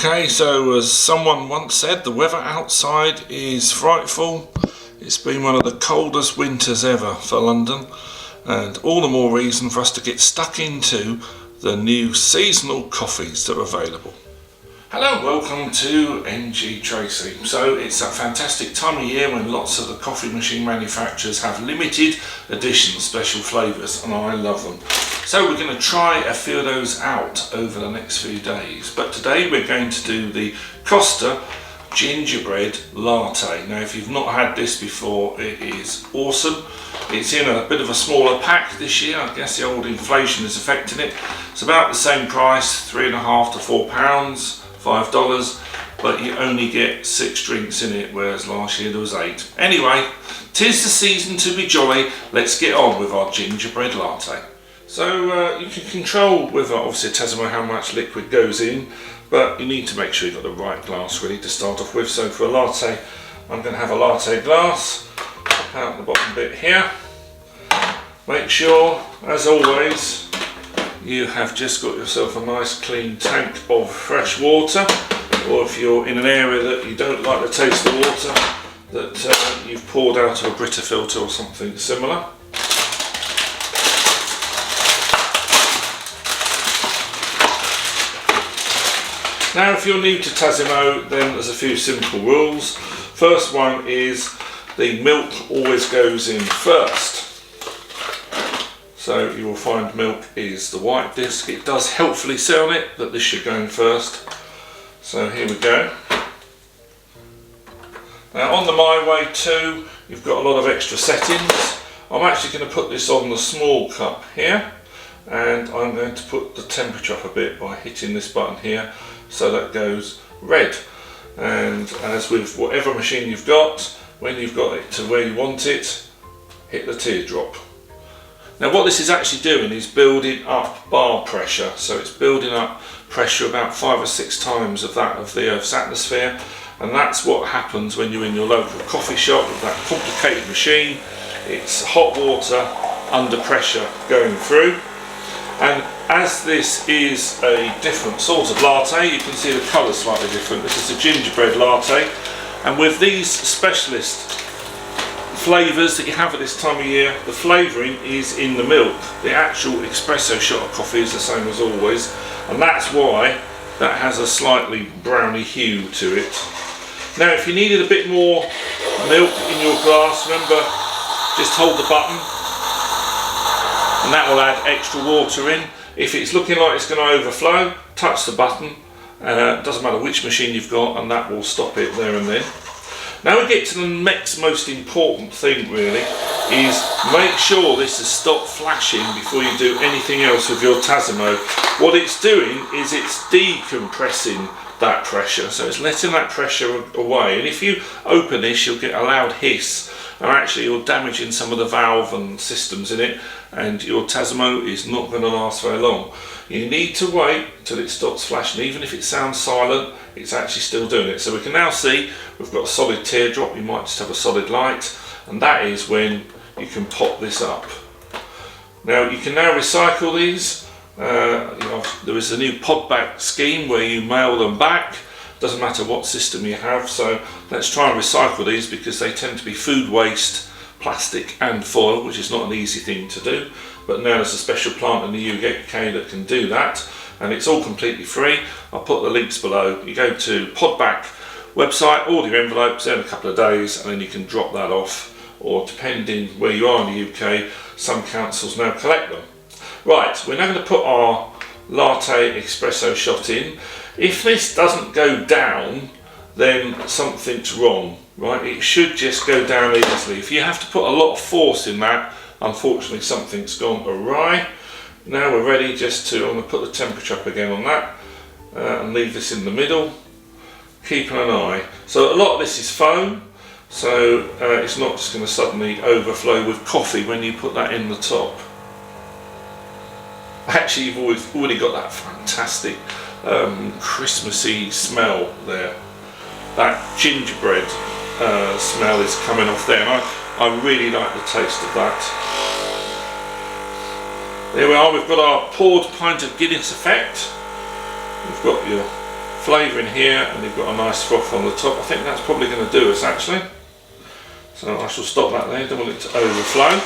Okay, so as someone once said, the weather outside is frightful. It's been one of the coldest winters ever for London, and all the more reason for us to get stuck into the new seasonal coffees that are available. Hello, welcome to MGTracey. So it's a fantastic time of year when lots of the coffee machine manufacturers have limited edition special flavours, and I love them. So we're going to try a few of those out over the next few days. But today we're going to do the Costa Gingerbread Latte. Now if you've not had this before, it is awesome. It's in a bit of a smaller pack this year. I guess the old inflation is affecting it. It's about the same price, £3.5 to £4, $5, but you only get 6 drinks in it, whereas last year there was 8. Anyway, 'tis the season to be jolly. Let's get on with our gingerbread latte. So you can control with obviously a Tassimo how much liquid goes in, but you need to make sure you've got the right glass ready to start off with. So for a latte, I'm going to have a latte glass. Pop out the bottom bit here. Make sure, as always, you have just got yourself a nice clean tank of fresh water, or if you're in an area that you don't like the taste of water, that you've poured out of a Brita filter or something similar. Now if you're new to Tassimo, then there's a few simple rules. First one is the milk always goes in first. So you will find milk is the white disc. It does helpfully say on it that this should go in first. So here we go. Now on the My Way 2, you've got a lot of extra settings. I'm actually going to put this on the small cup here, and I'm going to put the temperature up a bit by hitting this button here, so that goes red. And as with whatever machine you've got, when you've got it to where you want it, hit the teardrop. Now what this is actually doing is building up bar pressure, so it's building up pressure about 5 or 6 times of that of the Earth's atmosphere, and that's what happens when you're in your local coffee shop with that complicated machine. It's hot water under pressure going through, and as this is a different sort of latte, you can see the colour slightly different. This is a gingerbread latte, and with these specialist flavours that you have at this time of year, the flavouring is in the milk. The actual espresso shot of coffee is the same as always, and that's why that has a slightly browny hue to it. Now if you needed a bit more milk in your glass, remember, just hold the button and that will add extra water in. If it's looking like it's going to overflow, touch the button. It doesn't matter which machine you've got, and that will stop it there and then. Now we get to the next most important thing really, is make sure this has stopped flashing before you do anything else with your Tassimo. What it's doing is it's decompressing that pressure, so it's letting that pressure away, and if you open this you'll get a loud hiss, and actually you're damaging some of the valve and systems in it, and your Tassimo is not going to last very long. You need to wait till it stops flashing. Even if it sounds silent, it's actually still doing it. So we can now see we've got a solid teardrop. You might just have a solid light, and that is when you can pop this up. Now you can now recycle these. There is a new pod back scheme where you mail them back. Doesn't matter what system you have, so let's try and recycle these because they tend to be food waste, plastic and foil, which is not an easy thing to do, but now there's a special plant in the UK that can do that, and it's all completely free. I'll put the links below. You go to Podback website, order your envelopes there in a couple of days, and then you can drop that off, or depending where you are in the UK, some councils now collect them. Right, we're now going to put our latte espresso shot in. If this doesn't go down, then something's wrong, right? It should just go down easily. If you have to put a lot of force in that, unfortunately something's gone awry. Now we're ready I'm going to put the temperature up again on that, and leave this in the middle, keeping an eye. So a lot of this is foam, so it's not just going to suddenly overflow with coffee when you put that in the top. Actually, you've already got that fantastic Christmassy smell there. That gingerbread smell is coming off there, and I really like the taste of that. There we are, we've got our poured pint of Guinness effect. We've got your flavour in here, and you've got a nice froth on the top. I think that's probably going to do us actually. So I shall stop that there, don't want it to overflow.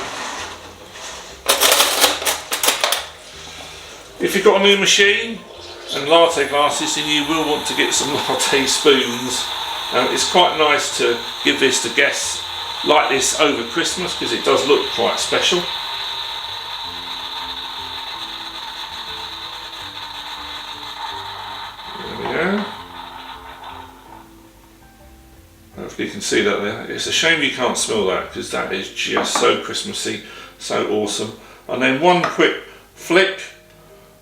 If you've got a new machine and latte glasses, then you will want to get some latte spoons. It's quite nice to give this to guests like this over Christmas because it does look quite special. There we go. Hopefully you can see that there. It's a shame you can't smell that because that is just so Christmassy, so awesome. And then one quick flick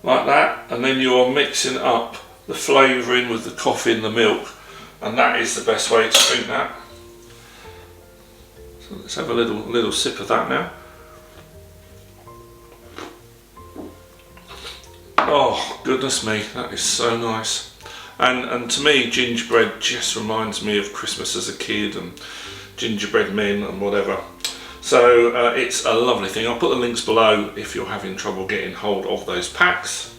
like that, and then you're mixing up the flavouring with the coffee and the milk, and that is the best way to drink that. So let's have a little sip of that now. Oh goodness me, that is so nice. And to me, gingerbread just reminds me of Christmas as a kid and gingerbread men and whatever. So it's a lovely thing. I'll put the links below if you're having trouble getting hold of those packs.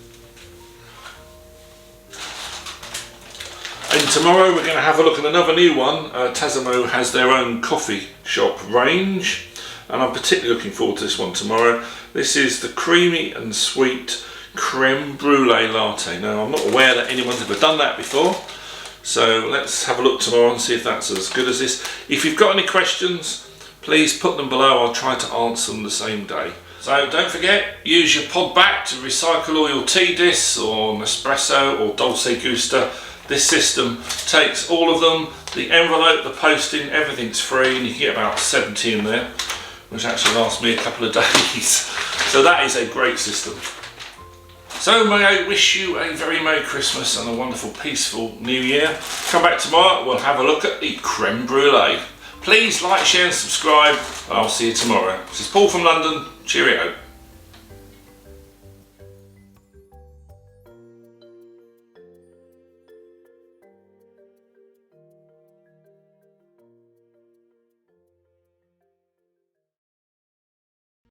And tomorrow we're going to have a look at another new one. Tassimo has their own coffee shop range, and I'm particularly looking forward to this one tomorrow. This is the creamy and sweet creme brulee latte. Now I'm not aware that anyone's ever done that before, so let's have a look tomorrow and see if that's as good as this. If you've got any questions, please put them below. I'll try to answer them the same day. So don't forget, use your pod back to recycle all your tea discs or Nespresso or Dolce Gusto. This system takes all of them, the envelope, the posting, everything's free, and you can get about 70 in there, which actually lasts me a couple of days. So that is a great system. So may I wish you a very Merry Christmas and a wonderful, peaceful New Year. Come back tomorrow, we'll have a look at the creme brulee. Please like, share and subscribe, and I'll see you tomorrow. This is Paul from London. Cheerio.